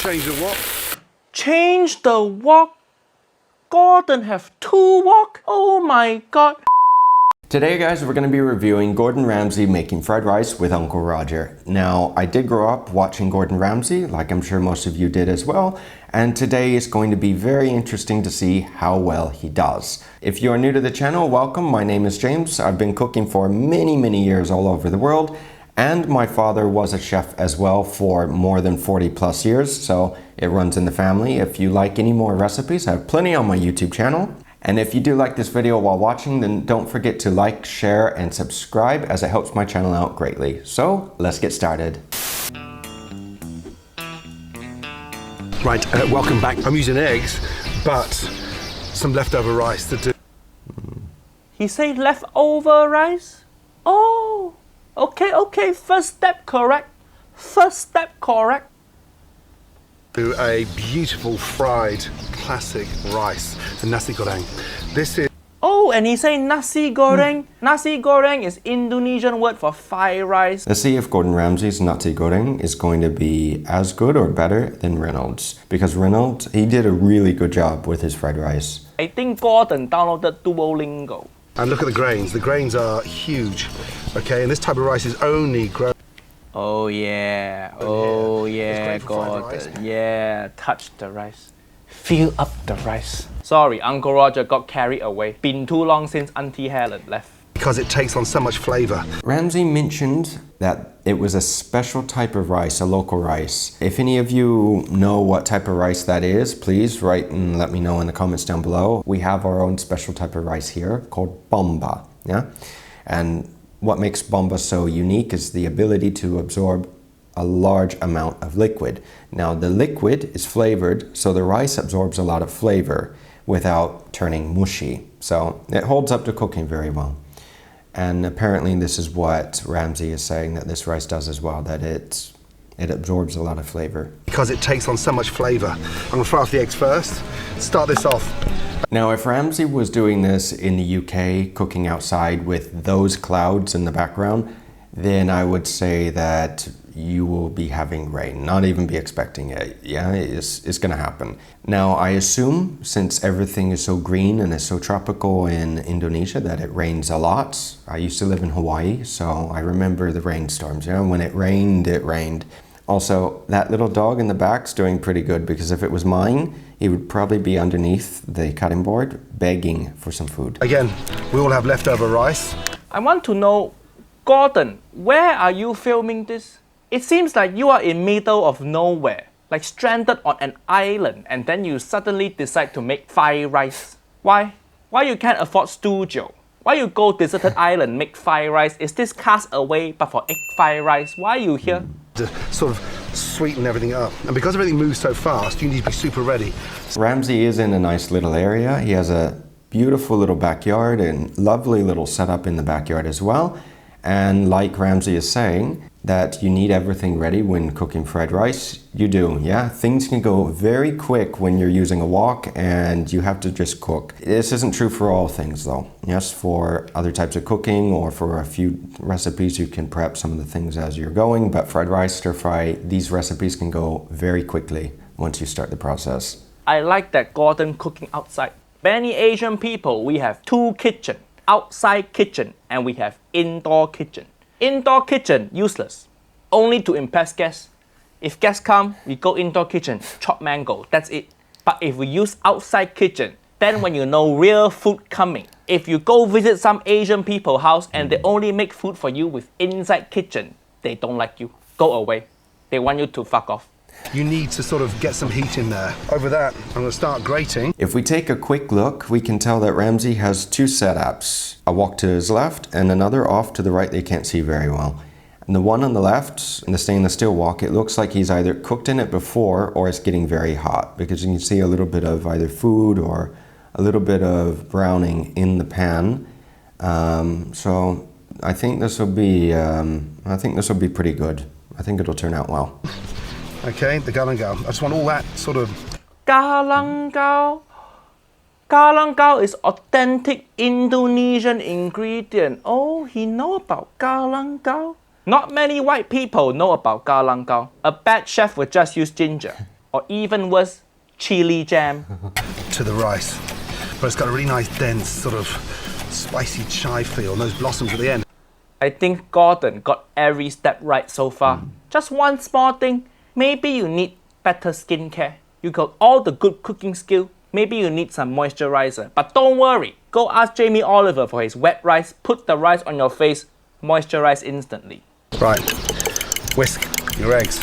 Change the what? Change the wok. Gordon have 2 wok? Oh my god. Today guys, we're going to be reviewing Gordon Ramsay making fried rice with Uncle Roger. Now, I did grow up watching Gordon Ramsay, like I'm sure most of you did as well, and today is going to be very interesting to see how well he does. If you are new to the channel, welcome. My name is James. I've been cooking for many years all over the world, and my father was a chef as well for more than 40 plus years, so it runs in the family. If you like any more recipes, I have plenty on my YouTube channel. And if you do like this video while watching, then don't forget to like, share, and subscribe as it helps my channel out greatly. So let's get started. Right, welcome back. I'm using eggs, but some leftover rice to do. He said leftover rice? Oh, okay, first step correct. Do a beautiful fried classic rice, the Nasi Goreng. This is... Oh, and he said Nasi Goreng. Nasi Goreng is Indonesian word for fried rice. Let's see if Gordon Ramsay's Nasi Goreng is going to be as good or better than Reynolds. Because Reynolds, he did a really good job with his fried rice. I think Gordon downloaded Duolingo. And look at the grains. The grains are huge, okay? And this type of rice is only grown... Oh yeah, Gordon. Yeah, touch the rice. Fill up the rice. Sorry, Uncle Roger got carried away. Been too long since Auntie Helen left. Because it takes on so much flavor. Ramsay mentioned that it was a special type of rice, a local rice. If any of you know what type of rice that is, please write and let me know in the comments down below. We have our own special type of rice here called bomba, yeah? And what makes bomba so unique is the ability to absorb a large amount of liquid. Now the liquid is flavored, so the rice absorbs a lot of flavor without turning mushy. So it holds up to cooking very well. And apparently this is what Ramsay is saying that this rice does as well, that it absorbs a lot of flavor. Because it takes on so much flavor. I'm gonna fry off the eggs first. Start this off. Now, if Ramsay was doing this in the UK, cooking outside with those clouds in the background, then I would say that you will be having rain, not even be expecting it. Yeah, it's gonna happen. Now, I assume since everything is so green and is so tropical in Indonesia that it rains a lot. I used to live in Hawaii, so I remember the rainstorms. Yeah, when it rained, it rained. Also, that little dog in the back's doing pretty good because if it was mine, he would probably be underneath the cutting board begging for some food. Again, we all have leftover rice. I want to know, Gordon, where are you filming this? It seems like you are in middle of nowhere, like stranded on an island, and then you suddenly decide to make fried rice. Why? Why you can't afford studio? Why you go deserted island make fried rice? Is this cast away but for egg fried rice? Why are you here? To sort of sweeten everything up. And because everything moves so fast, you need to be super ready. Ramsay is in a nice little area. He has a beautiful little backyard and lovely little setup in the backyard as well. And like Ramsay is saying, that you need everything ready when cooking fried rice. You do, yeah? Things can go very quick when you're using a wok and you have to just cook. This isn't true for all things though. Yes, for other types of cooking or for a few recipes, you can prep some of the things as you're going, but fried rice, stir fry, these recipes can go very quickly once you start the process. I like that Gordon cooking outside. Many Asian people, we have 2 kitchens. Outside kitchen and we have indoor kitchen. Indoor kitchen, useless. Only to impress guests. If guests come, we go indoor kitchen, chop mango, that's it. But if we use outside kitchen, then when you know real food coming. If you go visit some Asian people house and they only make food for you with inside kitchen, they don't like you. Go away. They want you to fuck off. You need to sort of get some heat in there. Over that, I'm going to start grating. If we take a quick look, we can tell that Ramsay has 2 setups. A wok to his left and another off to the right they can't see very well. And the one on the left, in the stainless steel wok, it looks like he's either cooked in it before or it's getting very hot because you can see a little bit of either food or a little bit of browning in the pan. So I think this will be pretty good. I think it'll turn out well. Okay, the galangal. I just want all that sort of... Galangal. Galangal is authentic Indonesian ingredient. Oh, he know about galangal? Not many white people know about galangal. A bad chef would just use ginger. or even worse, chili jam. To the rice. But it's got a really nice, dense, sort of spicy chai feel, and those blossoms at the end. I think Gordon got every step right so far. Just one small thing, maybe you need better skincare. You got all the good cooking skill, maybe you need some moisturizer. But don't worry, go ask Jamie Oliver for his wet rice, put the rice on your face, moisturize instantly. Right, whisk your eggs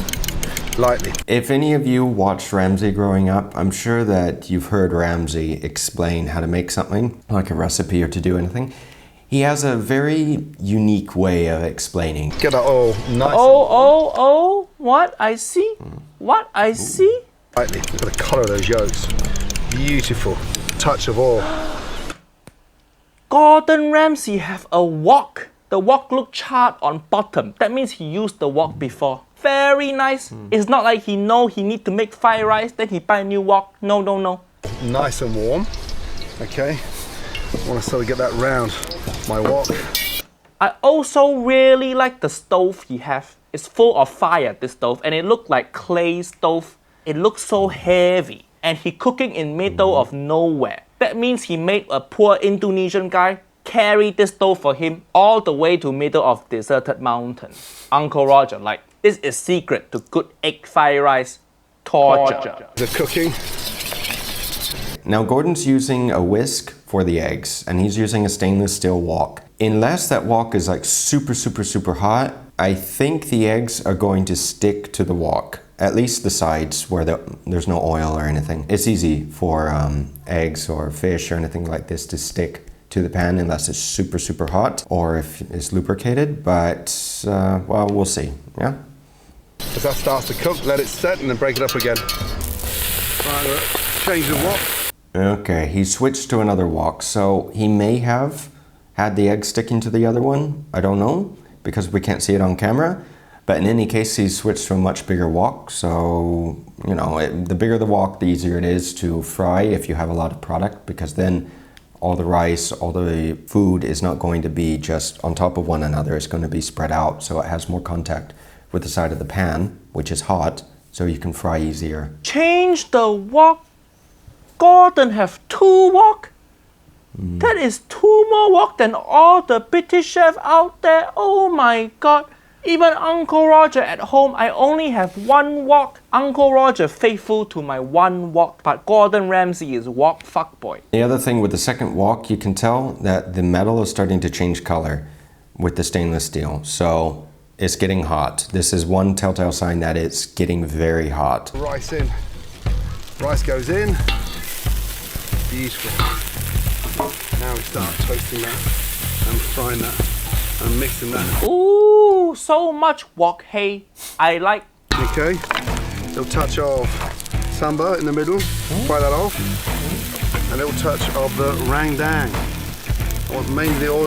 lightly. If any of you watched Ramsay growing up, I'm sure that you've heard Ramsay explain how to make something, like a recipe or to do anything. He has a very unique way of explaining. Get that all nice Oh, what I see? What I see? lightly. You've got to colour those yolks. Beautiful touch of oil. Gordon Ramsay have a wok. The wok look charred on bottom. That means he used the wok before. Very nice. It's not like he know he need to make fried rice, then he buy a new wok. No. Nice and warm. Okay. I want to sort of get that round my wok. I also really like the stove he have. It's full of fire, this stove, and it looked like clay stove. It looks so heavy. And he cooking in middle of nowhere. That means he made a poor Indonesian guy carry this stove for him all the way to middle of deserted mountain. Uncle Roger, like, this is secret to good egg fried rice. Torture. The cooking. Now Gordon's using a whisk for the eggs, and he's using a stainless steel wok. Unless that wok is like super hot, I think the eggs are going to stick to the wok. At least the sides where there's no oil or anything. It's easy for eggs or fish or anything like this to stick to the pan unless it's super hot or if it's lubricated, but well, we'll see, yeah? As that starts to cook, let it set and then break it up again. Right, change the wok. Okay, he switched to another wok, so he may have had the egg sticking to the other one. I don't know, because we can't see it on camera. But in any case, he switched to a much bigger wok, so, you know, the bigger the wok, the easier it is to fry if you have a lot of product, because then all the rice, all the food is not going to be just on top of one another. It's going to be spread out, so it has more contact with the side of the pan, which is hot, so you can fry easier. Change the wok. Gordon have 2 wok. That is 2 more wok than all the British chefs out there. Oh my God. Even Uncle Roger at home, I only have 1 wok. Uncle Roger faithful to my 1 wok, but Gordon Ramsay is wok fuckboy. The other thing with the second wok, you can tell that the metal is starting to change color with the stainless steel. So it's getting hot. This is one telltale sign that it's getting very hot. Rice in. Rice goes in. Beautiful. Now we start toasting that and frying that and mixing that. Ooh, so much wok, hey. I like. Okay, little touch of sambal in the middle, fry that off. A little touch of the rendang. I want mainly the oil.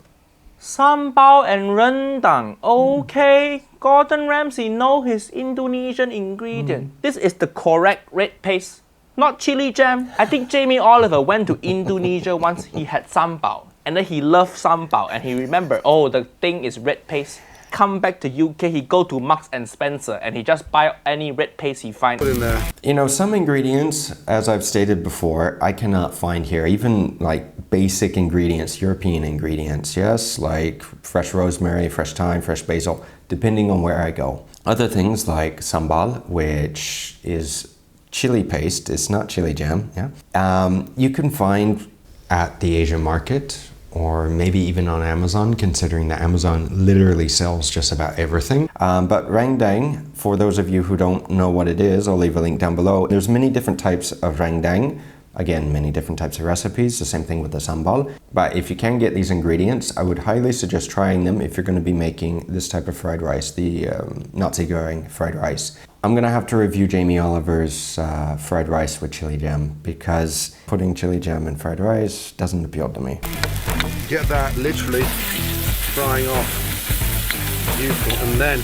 Sambal and rendang. Okay, Gordon Ramsay know his Indonesian ingredient. This is the correct red paste, not chili jam. I think Jamie Oliver went to Indonesia once. He had sambal, and then he loved sambal, and he remembered, oh, the thing is red paste. Come back to UK, he go to Marks and Spencer, and he just buy any red paste he finds. Put in there. You know, some ingredients, as I've stated before, I cannot find here. Even like basic ingredients, European ingredients, yes, like fresh rosemary, fresh thyme, fresh basil, depending on where I go. Other things like sambal, which is chili paste, it's not chili jam, yeah. You can find at the Asian market, or maybe even on Amazon, considering that Amazon literally sells just about everything. But rendang, for those of you who don't know what it is, I'll leave a link down below. There's many different types of rendang. Again, many different types of recipes, the same thing with the sambal. But if you can get these ingredients, I would highly suggest trying them if you're going to be making this type of fried rice, the Nasi Goreng fried rice. I'm going to have to review Jamie Oliver's fried rice with chili jam, because putting chili jam in fried rice doesn't appeal to me. Get that literally frying off. Beautiful. And then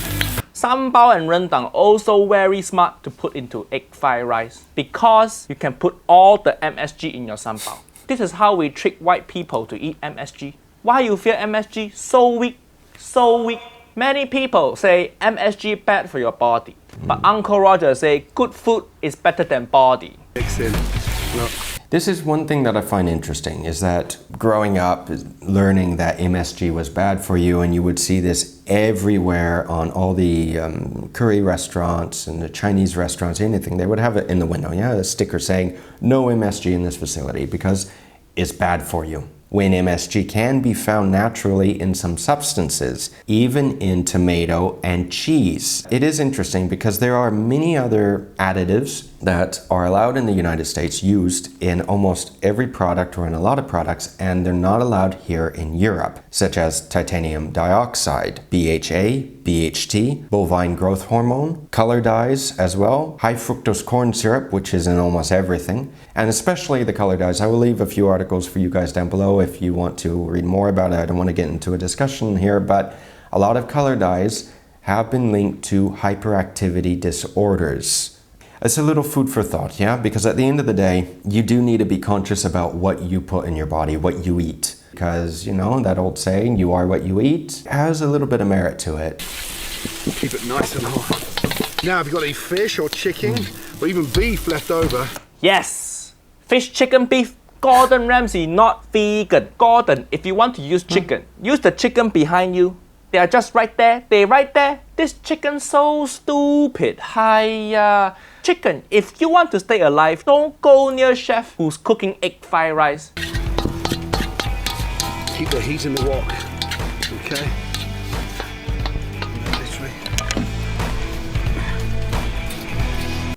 Sambal and rendang also very smart to put into egg fried rice, because you can put all the MSG in your sambal. This is how we trick white people to eat MSG. Why you fear MSG? So weak, so weak. Many people say MSG bad for your body, but Uncle Roger say good food is better than body. Mix in. Look. This is one thing that I find interesting, is that growing up, learning that MSG was bad for you, and you would see this everywhere on all the curry restaurants and the Chinese restaurants, anything, they would have it in the window, yeah, a sticker saying, no MSG in this facility because it's bad for you. When MSG can be found naturally in some substances, even in tomato and cheese. It is interesting because there are many other additives that are allowed in the United States, used in almost every product or in a lot of products, and they're not allowed here in Europe, such as titanium dioxide, BHA, BHT, bovine growth hormone, color dyes as well, high fructose corn syrup, which is in almost everything, and especially the color dyes. I will leave a few articles for you guys down below if you want to read more about it. I don't want to get into a discussion here, but a lot of color dyes have been linked to hyperactivity disorders. It's a little food for thought, yeah? Because at the end of the day, you do need to be conscious about what you put in your body, what you eat. Because, you know, that old saying, you are what you eat, has a little bit of merit to it. Keep it nice and hot. Now, if you've got any fish or chicken or even beef left over. Yes! Fish, chicken, beef. Gordon Ramsay, not vegan. Gordon, if you want to use chicken, use the chicken behind you. They are just right there. They're right there. This chicken's so stupid. Hiya. Chicken, if you want to stay alive, don't go near chef who's cooking egg fried rice. Keep the heat in the wok. Okay. Literally.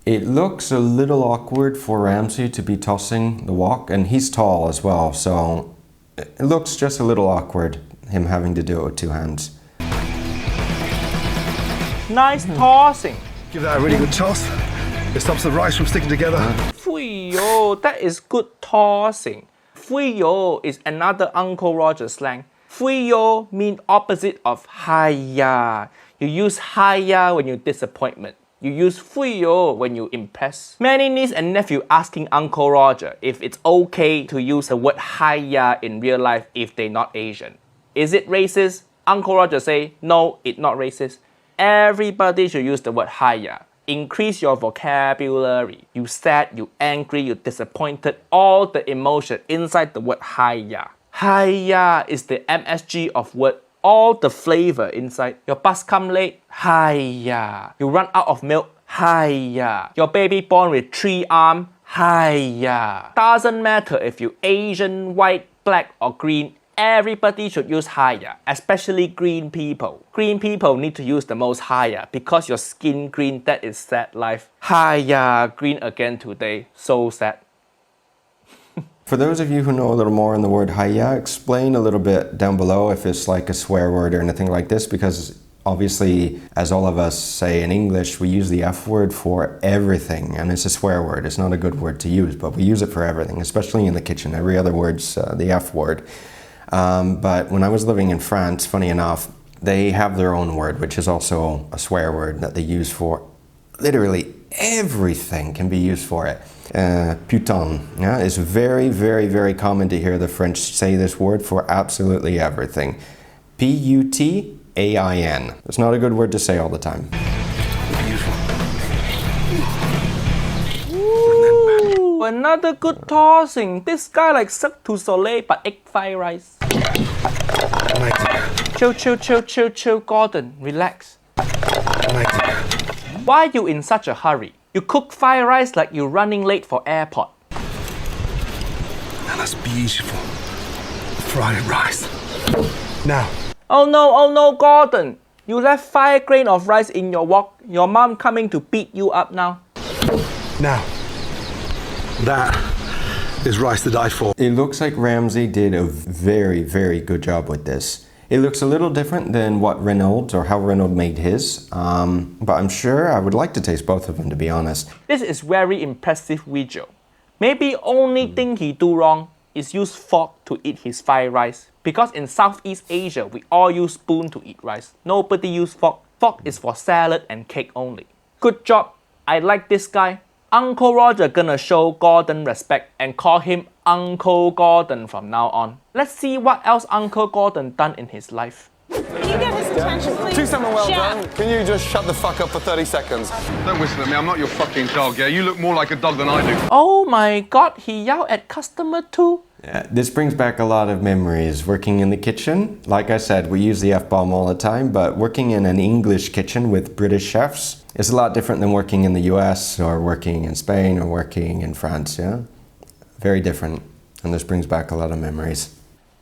It looks a little awkward for Ramsay to be tossing the wok, and he's tall as well, so it looks just a little awkward, him having to do it with two hands. Nice tossing. Give that a really good toss. It stops the rice from sticking together. Fuyo, that is good tossing. Fuyo is another Uncle Roger slang. Fuyo means opposite of hiya. You use hiya when you're disappointment. You use fuyo when you impress. Many niece and nephew asking Uncle Roger if it's okay to use the word hiya in real life if they're not Asian. Is it racist? Uncle Roger say, no, it's not racist. Everybody should use the word hiya. Increase your vocabulary. You sad, you angry, you disappointed, all the emotion inside the word hiya. Hiya is the MSG of word, all the flavor inside. Your bus come late, hiya. You run out of milk, hiya. Your baby born with 3 arms, hiya. Doesn't matter if you Asian, white, black or green, everybody should use hiya, especially green people. Green people need to use the most hiya because your skin green, that is sad life. Hiya, green again today, so sad. For those of you who know a little more on the word hiya, explain a little bit down below if it's like a swear word or anything like this, because obviously, as all of us say in English, we use the F word for everything, and it's a swear word. It's not a good word to use, but we use it for everything, especially in the kitchen. Every other word's the F word. But when I was living in France, funny enough, they have their own word, which is also a swear word that they use for literally everything can be used for it. Putain, yeah, it's very, very, very common to hear the French say this word for absolutely everything. P-U-T-A-I-N. It's not a good word to say all the time. Ooh, another good tossing. This guy like Cirque du Soleil but egg fried rice. Chill, chill, chill, chill, chill, Gordon, relax. Why are you in such a hurry? You cook fried rice like you're running late for airport. Now that's beautiful. Fried rice. Now. Oh no, Gordon. You left 5 grains of rice in your wok. Your mom coming to beat you up now. Now. That is rice to die for. It looks like Ramsay did a very, very good job with this. It looks a little different than what Reynolds or how Reynolds made his, but I'm sure I would like to taste both of them, to be honest. This is very impressive video. Maybe only thing he do wrong is use fork to eat his fried rice. Because in Southeast Asia, we all use spoon to eat rice. Nobody use fork. Fork is for salad and cake only. Good job. I like this guy. Uncle Roger gonna show Gordon respect and call him Uncle Gordon from now on. Let's see what else Uncle Gordon done in his life. Can you get his attention, please? To someone well Chef. done, can you just shut the fuck up for 30 seconds? Don't whistle at me, I'm not your fucking dog, yeah? You look more like a dog than I do. Oh my god, he yelled at customer too? Yeah, this brings back a lot of memories. Working in the kitchen, like I said, we use the F-bomb all the time, but working in an English kitchen with British chefs is a lot different than working in the US or working in Spain or working in France, yeah? Very different, and this brings back a lot of memories.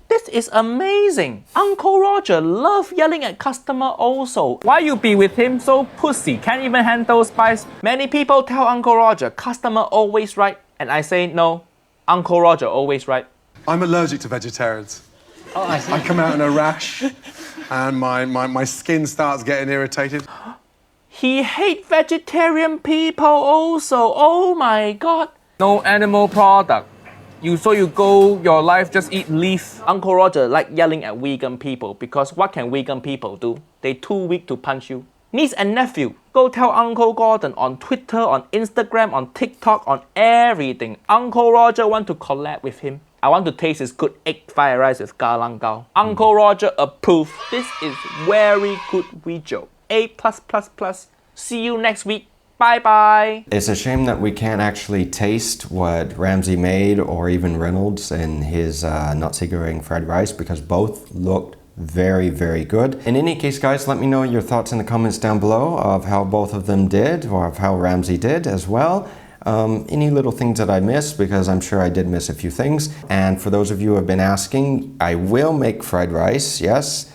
This is amazing. Uncle Roger love yelling at customer also. Why you be with him so pussy, can't even handle spice? Many people tell Uncle Roger, customer always right, and I say no, Uncle Roger always right. I'm allergic to vegetarians. Oh, I see. I come out in a rash and my skin starts getting irritated. He hate vegetarian people also. Oh my god. No animal product. So you go your life just eat leaf. Uncle Roger like yelling at vegan people because what can vegan people do? They too weak to punch you. Niece and nephew, go tell Uncle Gordon on Twitter, on Instagram, on TikTok, on everything. Uncle Roger want to collab with him. I want to taste his good egg fried rice with galangao. Uncle Roger approved. This is very good video. A+++. See you next week. Bye bye. It's a shame that we can't actually taste what Ramsay made or even Reynolds in his Nasi Goreng fried rice because both looked very, very good. In any case, guys, let me know your thoughts in the comments down below of how both of them did or of how Ramsay did as well. Any little things that I missed, because I'm sure I did miss a few things. And for those of you who have been asking, I will make fried rice, yes.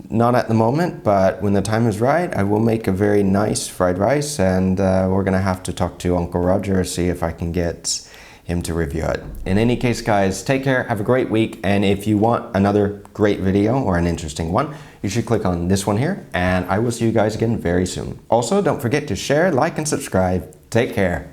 Not at the moment, but when the time is right, I will make a very nice fried rice, and we're gonna have to talk to Uncle Roger, see if I can get him to review it. In any case, guys, take care, have a great week, and if you want another great video or an interesting one, you should click on this one here, and I will see you guys again very soon. Also, don't forget to share, like, and subscribe. Take care.